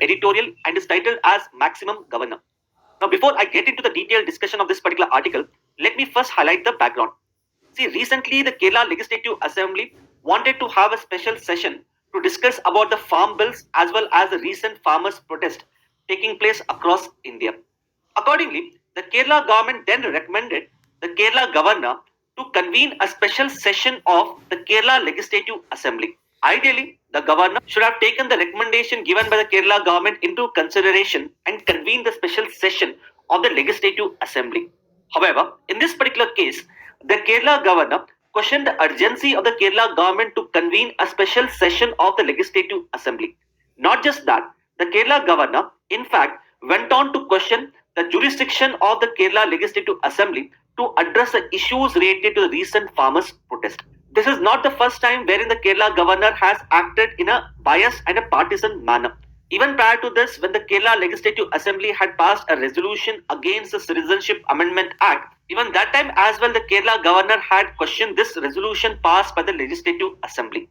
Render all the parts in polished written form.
editorial and is titled as Maximum Governor. Now, before I get into the detailed discussion of this particular article, let me first highlight the background. See, recently the Kerala Legislative Assembly wanted to have a special session to discuss about the farm bills as well as the recent farmers' protest taking place across India. Accordingly, the Kerala government then recommended the Kerala governor to convene a special session of the Kerala Legislative Assembly. Ideally, the governor should have taken the recommendation given by the Kerala government into consideration and convened the special session of the Legislative Assembly. However, in this particular case, the Kerala governor questioned the urgency of the Kerala government to convene a special session of the Legislative Assembly. Not just that, the Kerala governor, in fact, went on to question the jurisdiction of the Kerala Legislative Assembly to address the issues related to the recent farmers' protest. This is not the first time wherein the Kerala governor has acted in a biased and a partisan manner. Even prior to this, when the Kerala Legislative Assembly had passed a resolution against the Citizenship Amendment Act, even that time as well, the Kerala governor had questioned this resolution passed by the Legislative Assembly.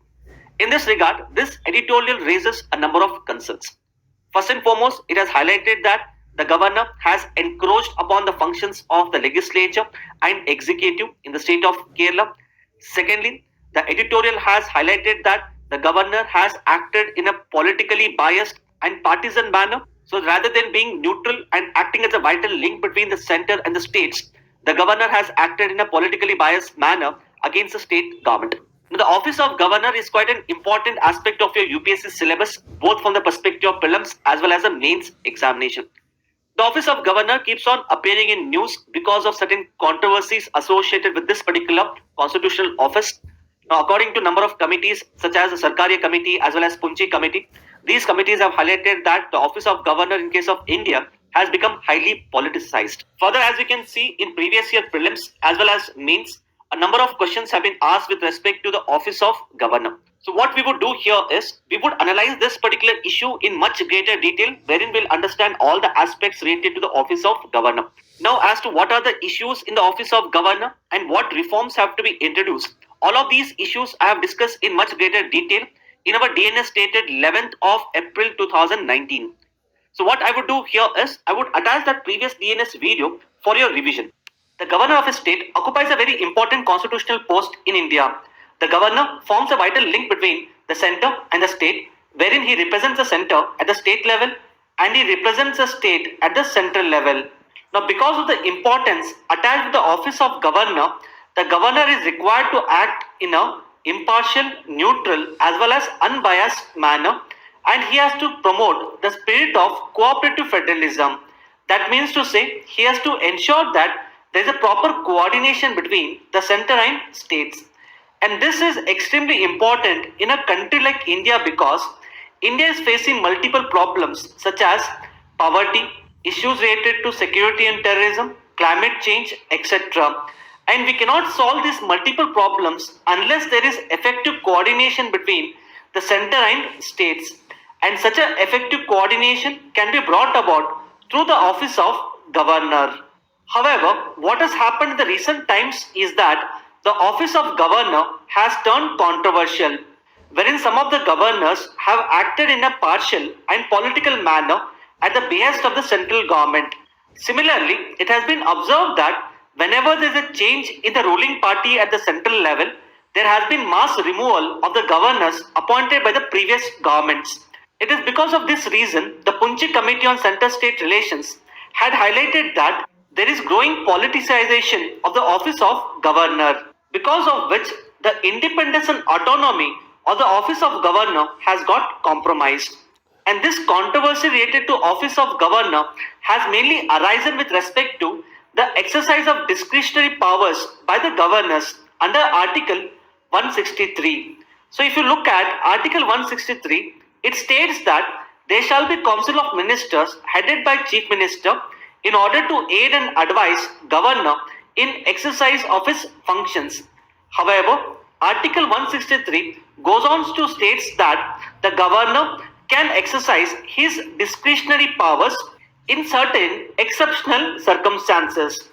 In this regard, this editorial raises a number of concerns. First and foremost, it has highlighted that the governor has encroached upon the functions of the legislature and executive in the state of Kerala. Secondly, the editorial has highlighted that the governor has acted in a politically biased and partisan manner. So rather than being neutral and acting as a vital link between the center and the states, the governor has acted in a politically biased manner against the state government. Now, the office of governor is quite an important aspect of your UPSC syllabus, both from the perspective of prelims as well as the mains examination. The office of governor keeps on appearing in news because of certain controversies associated with this particular constitutional office. Now, according to a number of committees such as the Sarkaria committee as well as Punchi committee, these committees have highlighted that the office of governor in case of India has become highly politicized. Further, as we can see in previous year prelims as well as mains, a number of questions have been asked with respect to the office of governor. So what we would do here is, we would analyze this particular issue in much greater detail, wherein we'll understand all the aspects related to the office of governor. Now, as to what are the issues in the office of governor and what reforms have to be introduced, all of these issues I have discussed in much greater detail in our DNS dated 11th of April 2019. So what I would do here is, I would attach that previous DNS video for your revision. The governor of a state occupies a very important constitutional post in India. The governor forms a vital link between the center and the state, wherein he represents the center at the state level and he represents the state at the central level. Now, because of the importance attached to the office of governor, the governor is required to act in a impartial, neutral as well as unbiased manner, and he has to promote the spirit of cooperative federalism. That means to say, he has to ensure that there is a proper coordination between the center and states. And this is extremely important in a country like India because India is facing multiple problems such as poverty, issues related to security and terrorism, climate change, etc. And we cannot solve these multiple problems unless there is effective coordination between the center and states. And such an effective coordination can be brought about through the office of governor. However, what has happened in the recent times is that the office of governor has turned controversial, wherein some of the governors have acted in a partial and political manner at the behest of the central government. Similarly, it has been observed that whenever there is a change in the ruling party at the central level, there has been mass removal of the governors appointed by the previous governments. It is because of this reason the Punchi Committee on Center-State Relations had highlighted that there is growing politicization of the office of governor, because of which the independence and autonomy of the office of governor has got compromised. And this controversy related to office of governor has mainly arisen with respect to the exercise of discretionary powers by the governors under Article 163. So if you look at Article 163, it states that there shall be Council of Ministers headed by Chief Minister in order to aid and advise governor in exercise of his functions. However, Article 163 goes on to states that the governor can exercise his discretionary powers in certain exceptional circumstances.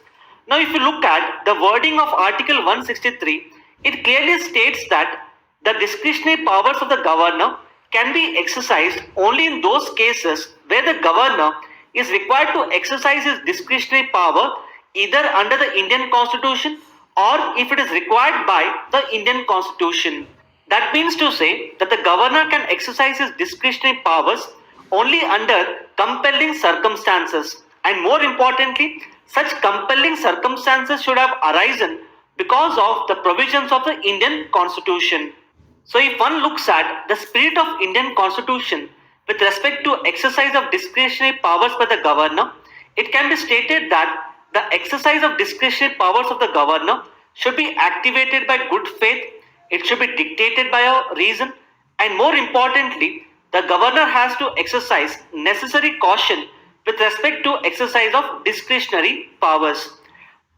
Now, if you look at the wording of Article 163, it clearly states that the discretionary powers of the governor can be exercised only in those cases where the governor is required to exercise his discretionary power either under the Indian Constitution or if it is required by the Indian Constitution. That means to say that the governor can exercise his discretionary powers only under compelling circumstances, and more importantly, such compelling circumstances should have arisen because of the provisions of the Indian Constitution. So if one looks at the spirit of Indian Constitution with respect to exercise of discretionary powers by the governor, it can be stated that the exercise of discretionary powers of the governor should be activated by good faith, it should be dictated by a reason, and more importantly, the governor has to exercise necessary caution with respect to exercise of discretionary powers.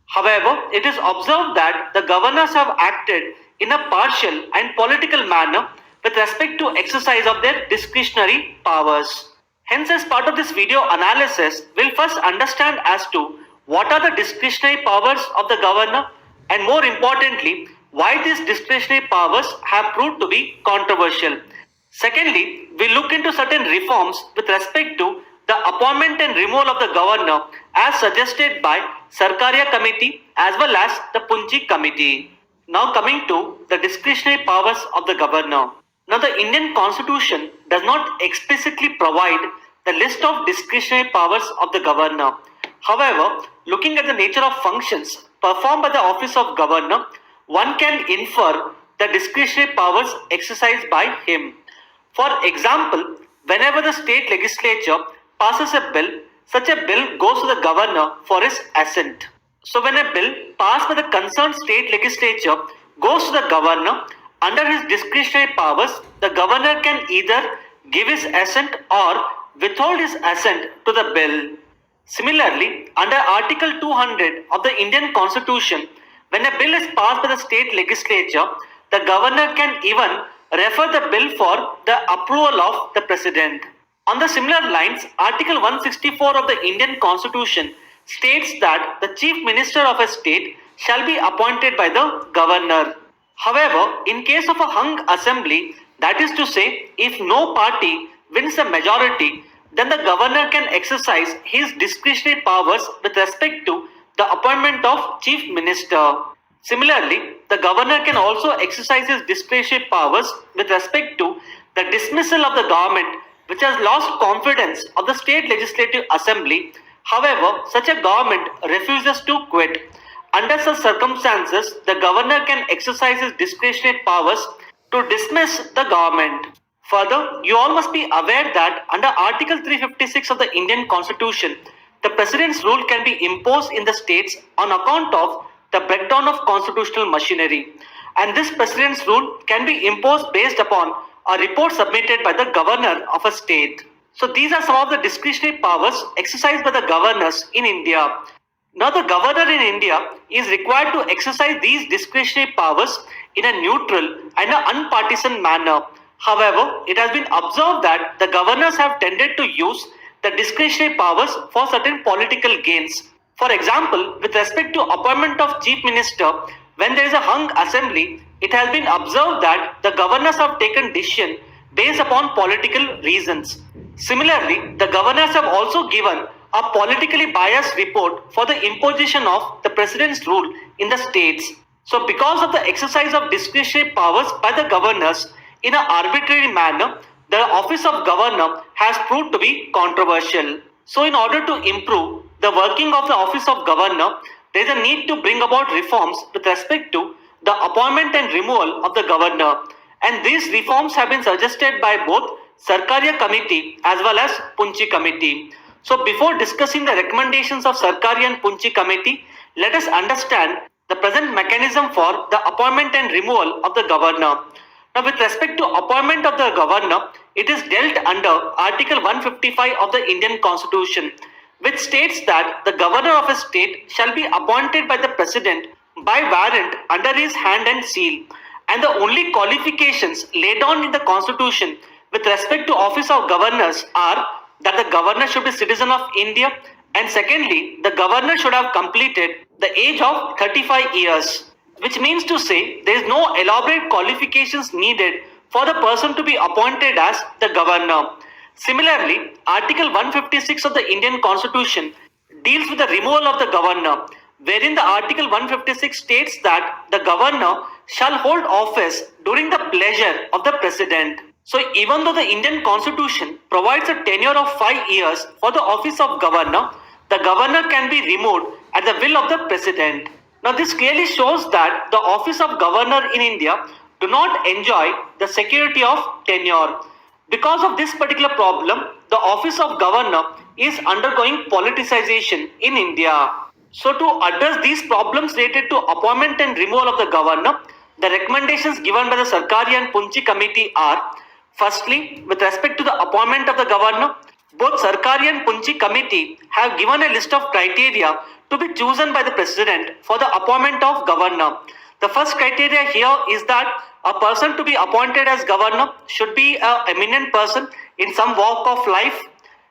However, it is observed that the governors have acted in a partial and political manner with respect to exercise of their discretionary powers. Hence, as part of this video analysis, we'll first understand as to what are the discretionary powers of the governor, and more importantly, why these discretionary powers have proved to be controversial. Secondly, we look into certain reforms with respect to the appointment and removal of the governor as suggested by Sarkaria Committee as well as the Punchi Committee. Now coming to the discretionary powers of the governor. Now the Indian Constitution does not explicitly provide the list of discretionary powers of the governor. However, looking at the nature of functions performed by the office of governor, one can infer the discretionary powers exercised by him. For example, whenever the state legislature passes a bill, such a bill goes to the governor for his assent. So when a bill passed by the concerned state legislature goes to the governor, under his discretionary powers, the governor can either give his assent or withhold his assent to the bill. Similarly, under Article 200 of the Indian Constitution, when a bill is passed by the state legislature, the governor can even refer the bill for the approval of the president. On the similar lines, Article 164 of the Indian Constitution states that the chief minister of a state shall be appointed by the governor. However, in case of a hung assembly, that is to say, if no party wins a majority, then the governor can exercise his discretionary powers with respect to the appointment of chief minister. Similarly, the governor can also exercise his discretionary powers with respect to the dismissal of the government which has lost confidence of the state legislative assembly. However, such a government refuses to quit. Under such circumstances, the governor can exercise his discretionary powers to dismiss the government. Further, you all must be aware that under Article 356 of the Indian Constitution, the President's rule can be imposed in the states on account of the breakdown of constitutional machinery. And this President's rule can be imposed based upon a report submitted by the governor of a state. So these are some of the discretionary powers exercised by the governors in India. Now the governor in India is required to exercise these discretionary powers in a neutral and an unpartisan manner. However, it has been observed that the governors have tended to use the discretionary powers for certain political gains. For example, with respect to appointment of chief minister, when there is a hung assembly, it has been observed that the governors have taken decision based upon political reasons. Similarly, the governors have also given a politically biased report for the imposition of the president's rule in the states. So because of the exercise of discretionary powers by the governors in an arbitrary manner, the office of governor has proved to be controversial. So in order to improve the working of the office of governor, there is a need to bring about reforms with respect to the appointment and removal of the governor. And these reforms have been suggested by both Sarkaria Committee as well as Punchi Committee. So before discussing the recommendations of Sarkaria and Punchi Committee, let us understand the present mechanism for the appointment and removal of the governor. Now with respect to appointment of the governor, it is dealt under Article 155 of the Indian Constitution, which states that the governor of a state shall be appointed by the president by warrant under his hand and seal. And the only qualifications laid down in the Constitution with respect to office of governors are that the governor should be citizen of India, and secondly, the governor should have completed the age of 35 years, which means to say there is no elaborate qualifications needed for the person to be appointed as the governor. Similarly, Article 156 of the Indian Constitution deals with the removal of the governor, wherein the Article 156 states that the governor shall hold office during the pleasure of the president. So even though the Indian Constitution provides a tenure of 5 years for the office of governor, the governor can be removed at the will of the president. Now this clearly shows that the office of governor in India do not enjoy the security of tenure. Because of this particular problem, the office of governor is undergoing politicization in India. So to address these problems related to appointment and removal of the governor, the recommendations given by the Sarkari and Punchi committee are: firstly, with respect to the appointment of the governor, both Sarkari and Punchi committee have given a list of criteria to be chosen by the president for the appointment of governor. The first criteria here is that a person to be appointed as governor should be an eminent person in some walk of life.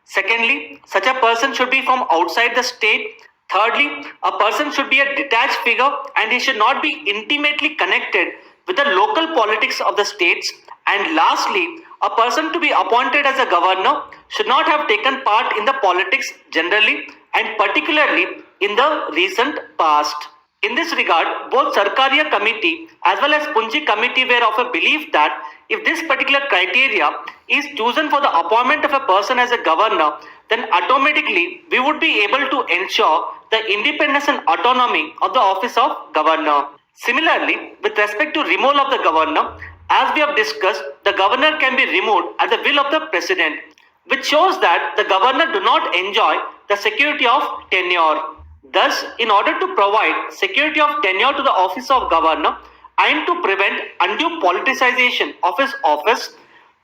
Secondly, such a person should be from outside the state. Thirdly, a person should be a detached figure and he should not be intimately connected with the local politics of the states. And lastly, a person to be appointed as a governor should not have taken part in the politics generally and particularly in the recent past. In this regard, both Sarkariya committee as well as Punji committee were of a belief that if this particular criteria is chosen for the appointment of a person as a governor, then automatically we would be able to ensure the independence and autonomy of the office of governor. Similarly, with respect to removal of the governor, as we have discussed, the governor can be removed at the will of the president, which shows that the governor do not enjoy the security of tenure. Thus, in order to provide security of tenure to the office of governor and to prevent undue politicization of his office,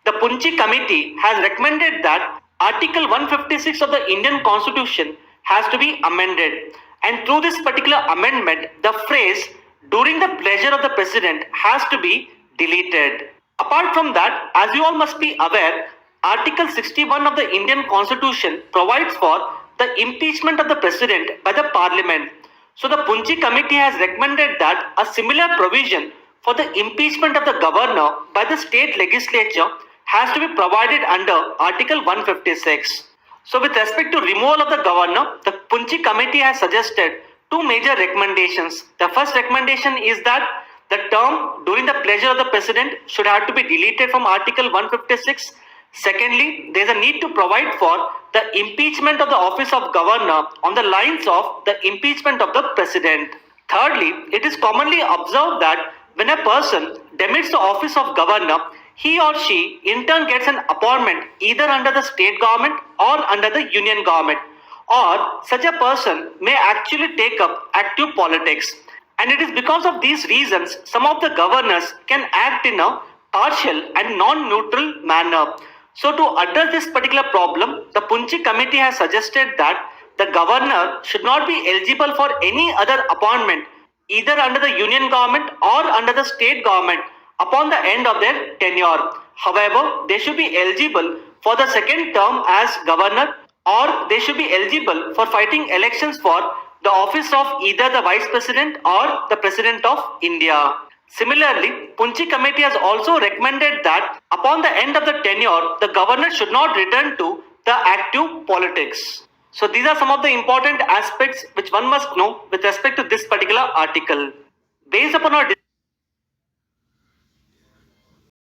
the Punchi committee has recommended that Article 156 of the Indian Constitution has to be amended. And through this particular amendment, the phrase "during the pleasure of the president" has to be deleted. Apart from that, as you all must be aware, Article 61 of the Indian Constitution provides for the impeachment of the president by the parliament. So the Punchi committee has recommended that a similar provision for the impeachment of the governor by the state legislature has to be provided under Article 156. So with respect to removal of the governor, the Punchi committee has suggested two major recommendations. The first recommendation is that the term "during the pleasure of the president" should have to be deleted from Article 156. Secondly, there is a need to provide for the impeachment of the office of governor on the lines of the impeachment of the president. Thirdly, it is commonly observed that when a person demits the office of governor, he or she in turn gets an appointment either under the state government or under the union government, or such a person may actually take up active politics. And it is because of these reasons some of the governors can act in a partial and non-neutral manner. So to address this particular problem, the Punchi committee has suggested that the governor should not be eligible for any other appointment either under the union government or under the state government upon the end of their tenure. However, they should be eligible for the second term as governor, or they should be eligible for fighting elections for the office of either the vice president or the president of India. Similarly, Punchi committee has also recommended that upon the end of the tenure, the governor should not return to the active politics. So these are some of the important aspects which one must know with respect to this particular article. Based upon our